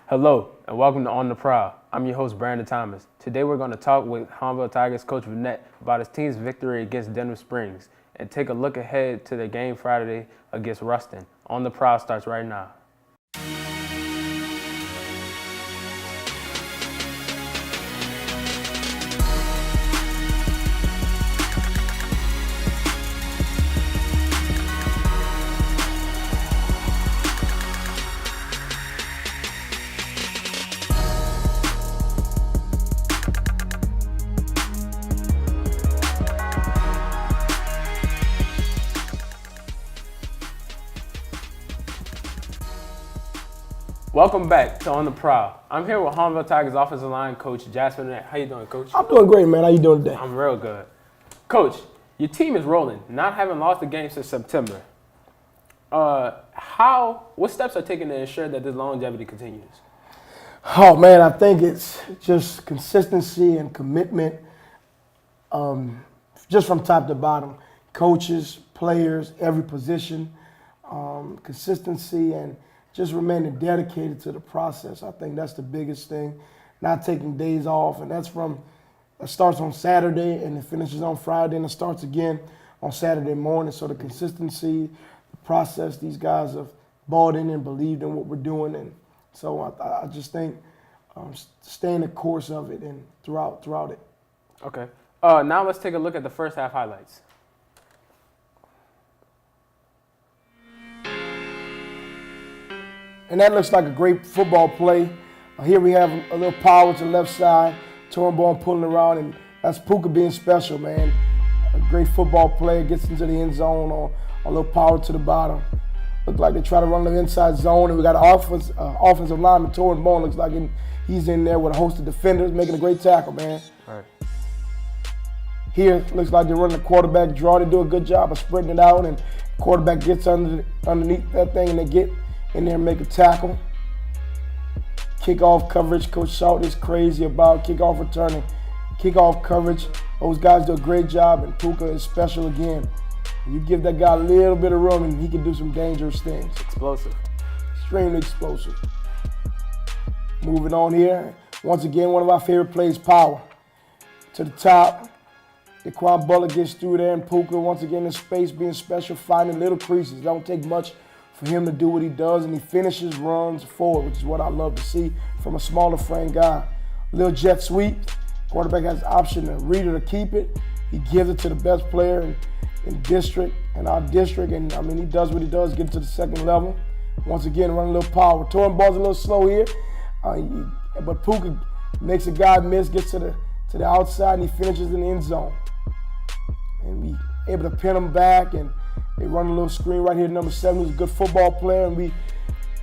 Hello, and welcome to On the Prowl. I'm your host, Brandon Thomas. Today we're going to talk with Hahnville Tigers coach Vinnett about his team's victory against Denham Springs and take a look ahead to their game Friday against Ruston. On the Prowl starts right now. Welcome back to On the Prowl. I'm here with Hahnville Tigers offensive line coach Jasper Vinnett. How you doing, coach? I'm doing great, man. How you doing today? I'm real good. Coach, your team is rolling, not having lost a game since September. What steps are taken to ensure that this longevity continues? Oh, man, I think it's just consistency and commitment just from top to bottom. Coaches, players, every position, consistency and just remaining dedicated to the process. I think that's the biggest thing. Not taking days off, and that starts on Saturday and it finishes on Friday and it starts again on Saturday morning. So the consistency, the process, these guys have bought in and believed in what we're doing, and so I just think staying the course of it and throughout it. Okay. Now let's take a look at the first half highlights. And that looks like a great football play. Here we have a little power to the left side, Tornborn pulling around, and that's Puka being special, man. A great football play, gets into the end zone on a little power to the bottom. Look like they try to run the inside zone, and we got an offensive lineman, Tornborn, looks like he's in there with a host of defenders, making a great tackle, man. All right. Here, looks like they're running the quarterback draw. They do a good job of spreading it out, and quarterback gets underneath that thing, and they get in there and make a tackle. Kickoff coverage, Coach Salt is crazy about kickoff returning. Kickoff coverage, those guys do a great job, and Puka is special again. You give that guy a little bit of room and he can do some dangerous things. Explosive. Extremely explosive. Moving on here, once again, one of our favorite plays, power. To the top, Daquan Butler gets through there, and Puka, once again in space, being special, finding little creases. Don't take much for him to do what he does, and he finishes runs forward, which is what I love to see from a smaller frame guy. Little jet sweep. Quarterback has the option to read it or keep it. He gives it to the best player in our district, and I mean, he does what he does, get to the second level. Once again, running a little power. Touring ball's a little slow here, but Puka makes a guy miss, gets to the outside, and he finishes in the end zone. And we able to pin him back, and they run a little screen right here. Number 7, who's a good football player, and we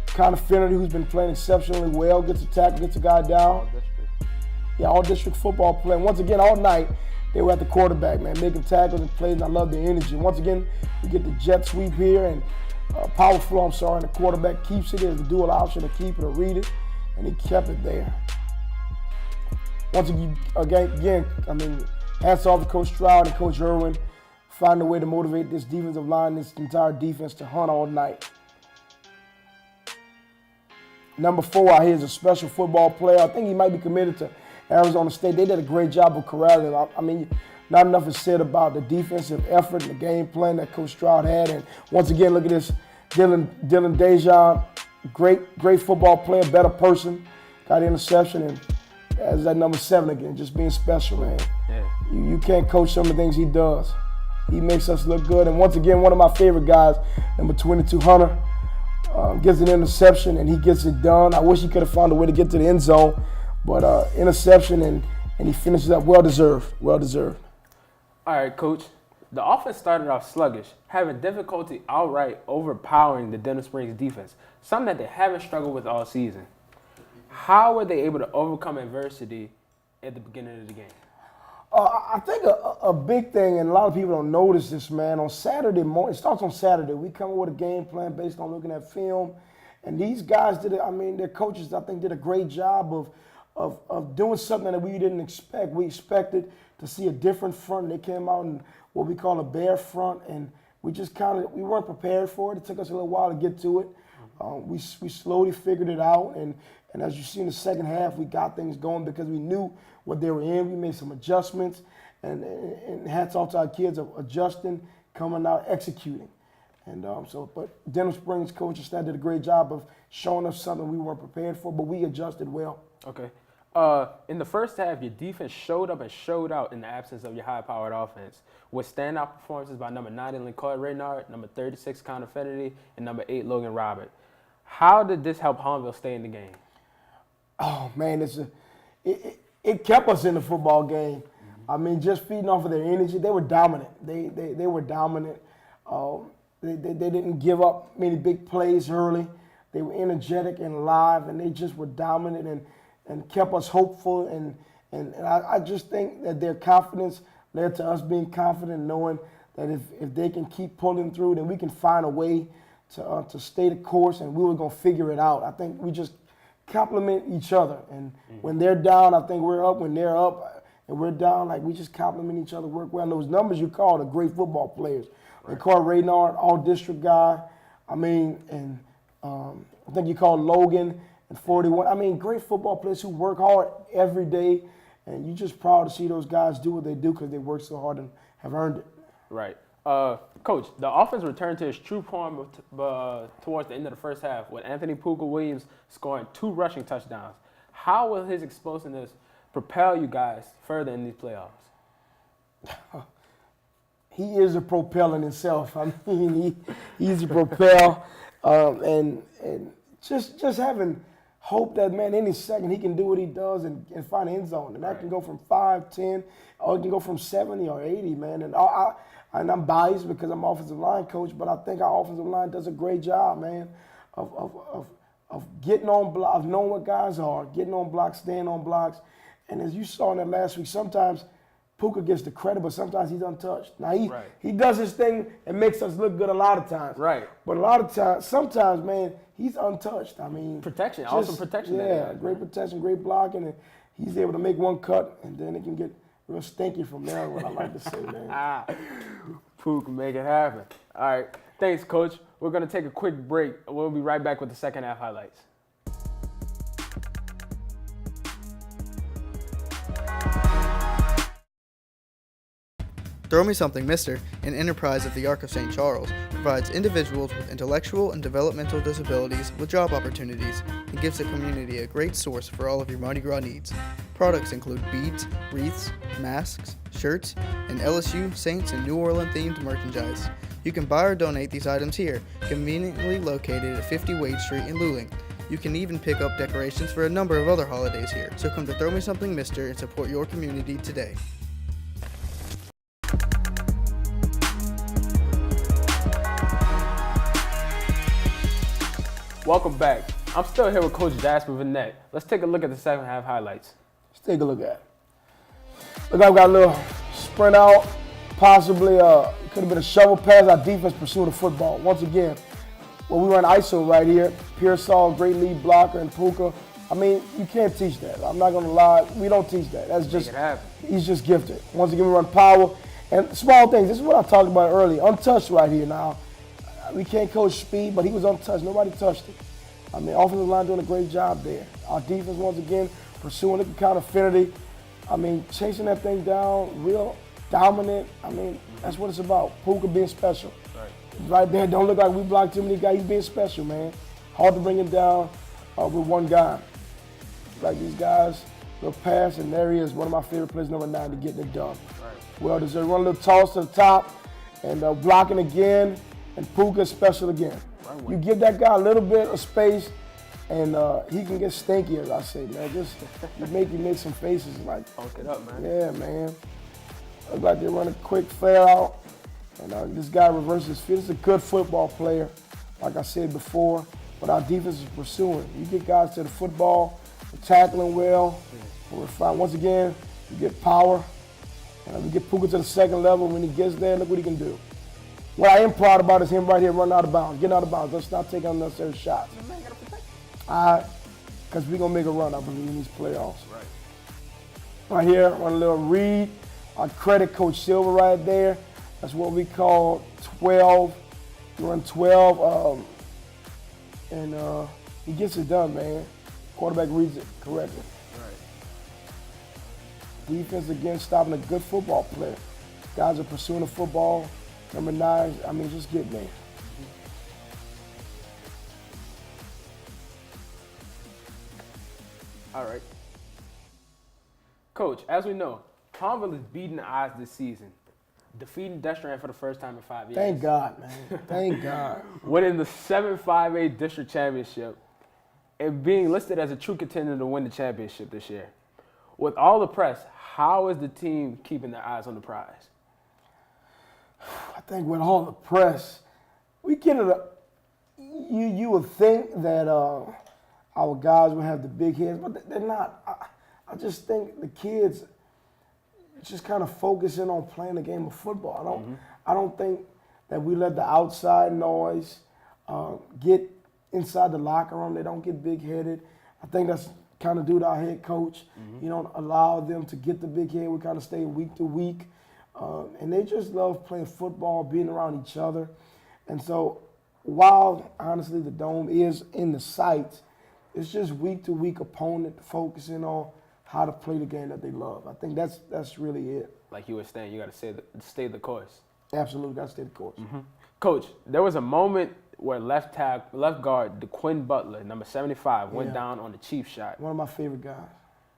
kind of Finnerty, who's been playing exceptionally well, gets a tackle, gets a guy down. All district football play. And once again, all night, they were at the quarterback, man, making tackles and plays, and I love the energy. Once again, we get the jet sweep here, and power flow, and the quarterback keeps it. There's a dual option to keep it or read it, and he kept it there. Once again, I mean, hats off to Coach Stroud and Coach Irwin, finding a way to motivate this defensive line, this entire defense to hunt all night. Number 4 out here is a special football player. I think he might be committed to Arizona State. They did a great job of corralling him. I mean, not enough is said about the defensive effort and the game plan that Coach Stroud had. And once again, look at this, Dylan Dejan, great football player, better person, got the interception, and as that number 7 again, just being special, man. Yeah. You can't coach some of the things he does. He makes us look good. And once again, one of my favorite guys, number 22, Hunter, gets an interception, and he gets it done. I wish he could have found a way to get to the end zone, but interception, and he finishes up well-deserved. Well-deserved. All right, Coach. The offense started off sluggish, having difficulty outright overpowering the Denham Springs defense, something that they haven't struggled with all season. How were they able to overcome adversity at the beginning of the game? I think a big thing, and a lot of people don't notice this, man, on Saturday morning, it starts on Saturday. We come up with a game plan based on looking at film, and these guys their coaches, I think, did a great job of doing something that we didn't expect. We expected to see a different front. They came out in what we call a bear front, and we weren't prepared for it. It took us a little while to get to it. We slowly figured it out, and as you see in the second half, we got things going because we knew what they were in. We made some adjustments, and hats off to our kids of adjusting, coming out, executing. And but Denham Springs coaching staff did a great job of showing us something we weren't prepared for, but we adjusted well. Okay. In the first half, your defense showed up and showed out in the absence of your high-powered offense, with standout performances by number 9, Lincoln Reynard, number 36, Connor Fennedy, and number 8, Logan Robert. How did this help Hahnville stay in the game? Oh, man, it kept us in the football game. I mean, just feeding off of their energy. They were dominant. They were dominant. They didn't give up many big plays early. They were energetic and live, and they just were dominant and kept us hopeful. And I just think that their confidence led to us being confident, knowing that if they can keep pulling through, then we can find a way to stay the course, and we were going to figure it out. I think we just complement each other. And when they're down, I think we're up. When they're up and we're down, like, we just complement each other, work well. And those numbers you called are great football players. They called Reynard, all-district guy. I mean, and I think you called Logan and 41. I mean, great football players who work hard every day. And you're just proud to see those guys do what they do because they work so hard and have earned it. Right. Coach, the offense returned to its true form towards the end of the first half, with Anthony Puka Williams scoring 2 rushing touchdowns. How will his explosiveness propel you guys further in these playoffs? He is a propeller in himself. I mean, he's a propel, and just having hope that, man, any second he can do what he does and find the end zone. And that can go from 5, 10, or it can go from 70 or 80, man. And I'm biased because I'm offensive line coach, but I think our offensive line does a great job, man, of getting on block, of knowing what guys are, getting on blocks, staying on blocks. And as you saw in that last week, sometimes Puka gets the credit, but sometimes he's untouched. Now, he does his thing and makes us look good a lot of times. Right. But a lot of times, sometimes, man, he's untouched. I mean, protection, awesome protection. Yeah, great protection, great blocking, and he's able to make one cut, and then it can get real stinky from there, what I like to say, man. Puka, make it happen. All right. Thanks, Coach. We're going to take a quick break. We'll be right back with the second half highlights. Throw Me Something, Mr., an enterprise of the Arc of St. Charles, provides individuals with intellectual and developmental disabilities with job opportunities and gives the community a great source for all of your Mardi Gras needs. Products include beads, wreaths, masks, shirts, and LSU, Saints, and New Orleans themed merchandise. You can buy or donate these items here, conveniently located at 50 Wade Street in Luling. You can even pick up decorations for a number of other holidays here. So come to Throw Me Something, Mr. and support your community today. Welcome back. I'm still here with Coach Jasper Vinnett. Let's take a look at the second half highlights. Let's take a look at it. Look like we got a little sprint out, possibly could have been a shovel pass. Our defense pursued the football. Once again, we run ISO right here. Pearsall, great lead blocker, and Puka. I mean, you can't teach that. I'm not going to lie. We don't teach that. That's just, he's just gifted. Once again, we run power. And small things. This is what I talked about earlier. Untouched right here now. We can't coach speed, but he was untouched. Nobody touched it. I mean, offensive line doing a great job there. Our defense, once again, pursuing it, kind of affinity. I mean, chasing that thing down, real dominant. I mean, that's what it's about. Puka being special. Right there, don't look like we blocked too many guys. He's being special, man. Hard to bring him down with one guy. Like these guys, they'll pass, and there he is, one of my favorite players, number 9, to get it done. Well deserved. Run a little toss to the top, and blocking again, and Puka special again. You give that guy a little bit of space, and he can get stinky, as I say, man. Just you make some faces like. Funk it up, man. Yeah, man. Look like they run a quick flare out, and this guy reverses his feet. He's a good football player, like I said before, but our defense is pursuing. You get guys to the football, tackling well, we're fine. Once again, you get power, and we get Puka to the second level. When he gets there, look what he can do. What I am proud about is him right here running out of bounds, getting out of bounds. Let's not take unnecessary shots. Because we're going to make a run, I believe, in these playoffs. Right here, run a little read. I credit Coach Silver right there. That's what we call 12. You run 12 and he gets it done, man. Quarterback reads it correctly. Right. Defense, again, stopping a good football player. Guys are pursuing the football. Number 9, I mean, just get there. All right. Coach, as we know, Hahnville is beating the odds this season, defeating Destrehan for the first time in 5 years. Thank God, man. Thank God. Winning the 7-5A district championship and being listed as a true contender to win the championship this year. With all the press, how is the team keeping their eyes on the prize? I think with all the press, we get it. You would think that our guys would have the big heads, but they're not. I just think the kids just kind of focusing on playing the game of football. I don't think that we let the outside noise get inside the locker room. They don't get big-headed. I think that's kind of due to our head coach. You don't allow them to get the big head. We kind of stay week to week. And they just love playing football, being around each other. And so while, honestly, the Dome is in the sights, it's just week-to-week opponent focusing on how to play the game that they love. I think that's really it. Like you were saying, you got to stay the course. Absolutely, got to stay the course. Coach, there was a moment where left guard DeQuinn Butler, number 75, went down on the cheap shot. One of my favorite guys.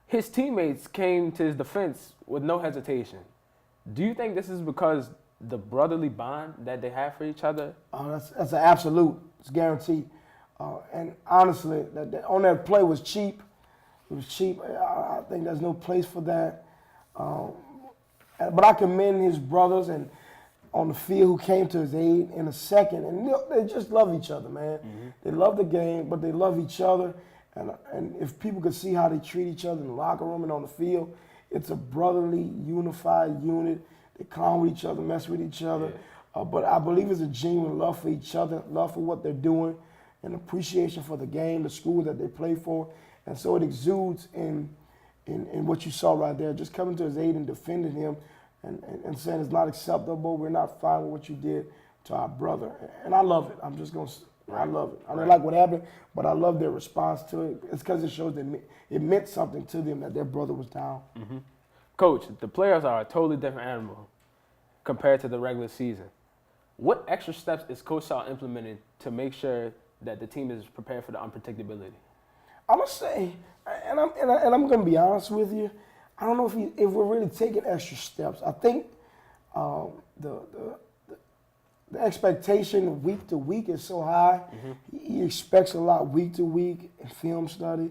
His teammates came to his defense with no hesitation. Do you think this is because the brotherly bond that they have for each other? That's an absolute. It's guaranteed. And honestly, on that play was cheap. It was cheap. I think there's no place for that. But I commend his brothers and on the field who came to his aid in a second. And they just love each other, man. They love the game, but they love each other. And if people could see how they treat each other in the locker room and on the field, it's a brotherly, unified unit. They clown with each other, mess with each other. But I believe it's a genuine love for each other, love for what they're doing, and appreciation for the game, the school that they play for. And so it exudes in what you saw right there, just coming to his aid and defending him and saying it's not acceptable, we're not fine with what you did to our brother. And I love it. I'm just going to I love it. I don't like what happened, but I love their response to it. It's because it shows that it meant something to them that their brother was down. Coach, the players are a totally different animal compared to the regular season. What extra steps is Coach Shaw implementing to make sure that the team is prepared for the unpredictability? I'm gonna say, and I'm gonna be honest with you, I don't know if we're really taking extra steps. I think the expectation week to week is so high. He expects a lot week to week in film study,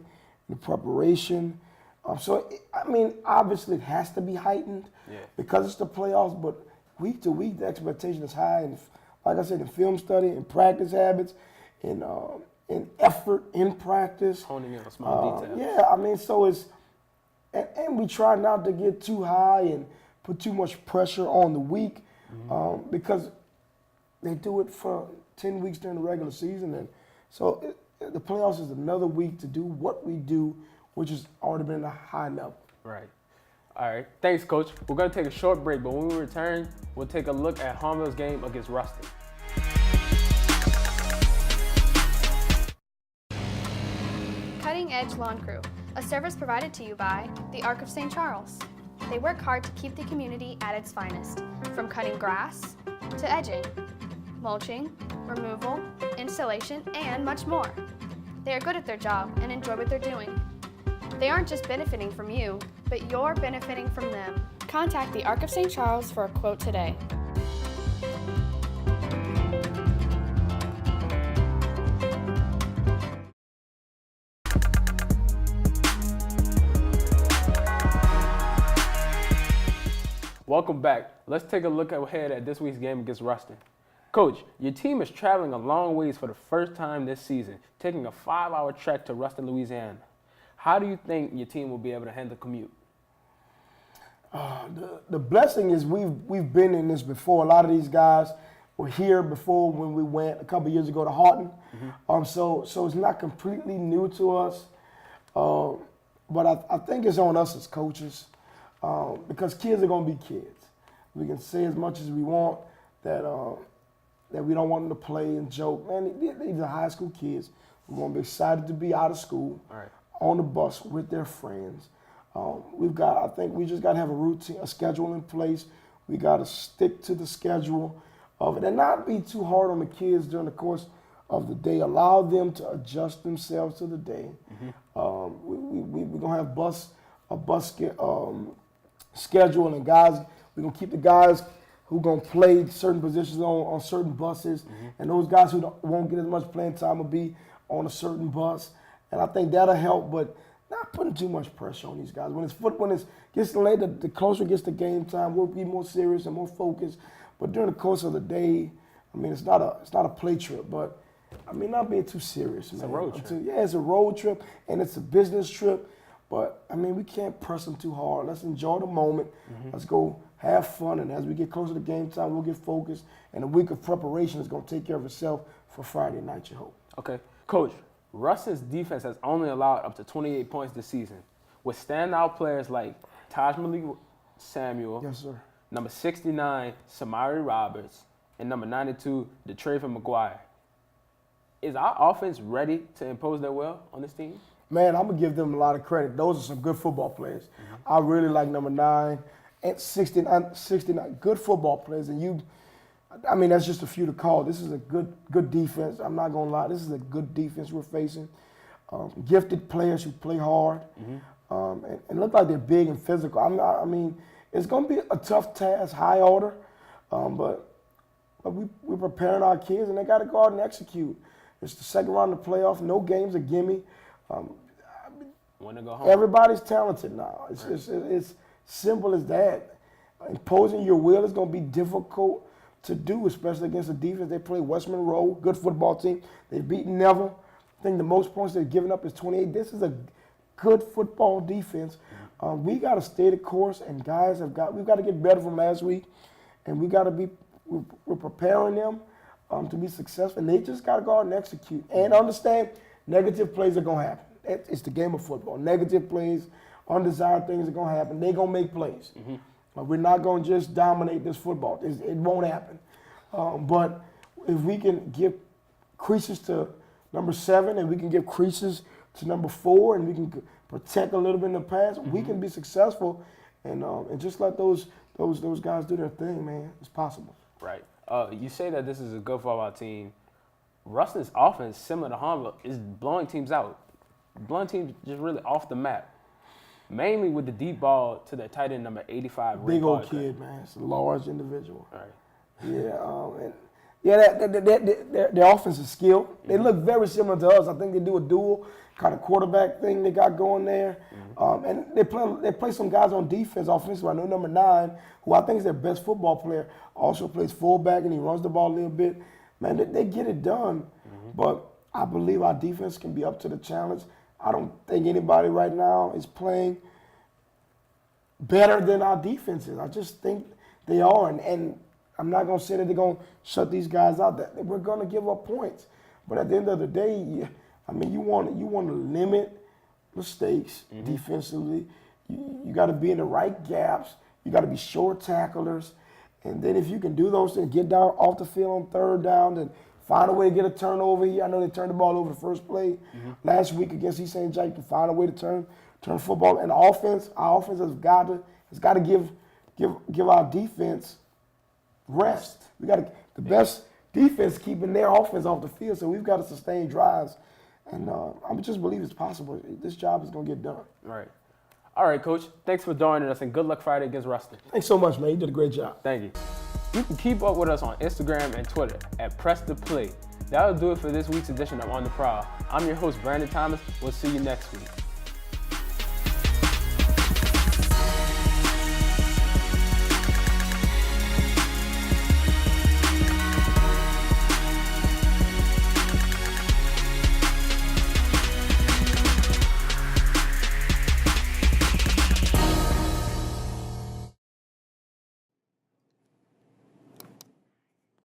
in preparation. Obviously it has to be heightened because it's the playoffs. But week to week, the expectation is high, and like I said, in film study, in practice habits, in effort in practice. Honing in on small details. So it's, and we try not to get too high and put too much pressure on the week because they do it for 10 weeks during the regular season. And so the playoffs is another week to do what we do, which has already been at a high level. Right. All right. Thanks, Coach. We're going to take a short break, but when we return, we'll take a look at Hahnville's game against Ruston. Cutting Edge Lawn Crew, a service provided to you by the Arc of St. Charles. They work hard to keep the community at its finest, from cutting grass to edging, mulching, removal, installation, and much more. They are good at their job and enjoy what they're doing. They aren't just benefiting from you, but you're benefiting from them. Contact the Arc of St. Charles for a quote today. Welcome back. Let's take a look ahead at this week's game against Ruston. Coach, your team is traveling a long ways for the first time this season, taking a 5-hour trek to Ruston, Louisiana. How do you think your team will be able to handle the commute? The blessing is we've been in this before. A lot of these guys were here before when we went a couple years ago to Houghton. So it's not completely new to us. But I think it's on us as coaches because kids are going to be kids. We can say as much as we want that that we don't want them to play and joke. Man, these are high school kids who are going to be excited to be out of school, Right. on the bus with their friends. I think we just got to have a routine, a schedule in place. We got to stick to the schedule of it and not be too hard on the kids during the course of the day. Allow them to adjust themselves to the day. We're going to have a bus schedule, and guys, we're going to keep the guys who going to play certain positions on certain buses, and those guys who won't get as much playing time will be on a certain bus. And I think that'll help, but not putting too much pressure on these guys. When it gets later, the closer it gets to game time, we'll be more serious and more focused. But during the course of the day, I mean, it's not a play trip, but I mean, not being too serious, man. It's a road trip. Yeah, it's a road trip, and it's a business trip. But I mean, we can't press them too hard. Let's enjoy the moment. Let's go have fun, and as we get closer to game time, we'll get focused. And a week of preparation is going to take care of itself for Friday night, you hope. Okay. Coach, Ruston's defense has only allowed up to 28 points this season, with standout players like Taj Malik Samuel, Yes, sir. number 69, Samari Roberts, and number 92, DeTraven McGuire. Is our offense ready to impose their will on this team? Man, I'm going to give them a lot of credit. Those are some good football players. I really like number 9 and 69 good football players. And that's just a few to call. This is a good defense. I'm not going to lie. This is a good defense we're facing. Gifted players who play hard and look like they're big and physical. I mean, it's going to be a tough task, high order, but we're preparing our kids, and they got to go out and execute. It's the second round of the playoff. No games are gimme. When to go home? Everybody's talented now. It's simple as that. Imposing your will is going to be difficult to do, especially against the defense. They play West Monroe, good football team. They've beaten Neville. I think the most points they've given up is 28. This is a good football defense. We got to stay the course, and guys we've got to get better from last week, and we're preparing them to be successful. And they just got to go out and execute and understand negative plays are going to happen. It's the game of football. Negative plays, undesired things are going to happen. They're going to make plays. We're not going to just dominate this football. It won't happen. But if we can give creases to number 7 and we can give creases to number 4 and we can protect a little bit in the pass, we can be successful. And just let those guys do their thing, man. It's possible. Right. You say that this is a good football team. Ruston's offense, similar to Hahnville, is blowing teams out. Blowing teams just really off the map. Mainly with the deep ball to their tight end number 85. Big old kid, man. It's a large individual. Right. Yeah, their offense is skilled. They look very similar to us. I think they do a dual kind of quarterback thing they got going there. And they play some guys on defense, offensively. I know number 9, who I think is their best football player, also plays fullback and he runs the ball a little bit. Man, they get it done. But I believe our defense can be up to the challenge. I don't think anybody right now is playing better than our defense is. I just think they are. And I'm not going to say that they're going to shut these guys out. We're going to give up points. But at the end of the day, you want to limit mistakes defensively. You got to be in the right gaps. You got to be short tacklers. And then if you can do those things, get down off the field on third down, and find a way to get a turnover here. I know they turned the ball over the first play last week against East St. Jack. You can find a way to turn football. And our offense has got to give our defense rest. We got the best defense keeping their offense off the field, so we've got to sustain drives. And I just believe it's possible. This job is going to get done. Right. All right, Coach. Thanks for joining us, and good luck Friday against Ruston. Thanks so much, man. You did a great job. Thank you. You can keep up with us on Instagram and Twitter at PressThePlay. That'll do it for this week's edition of On the Prowl. I'm your host, Brandon Thomas. We'll see you next week.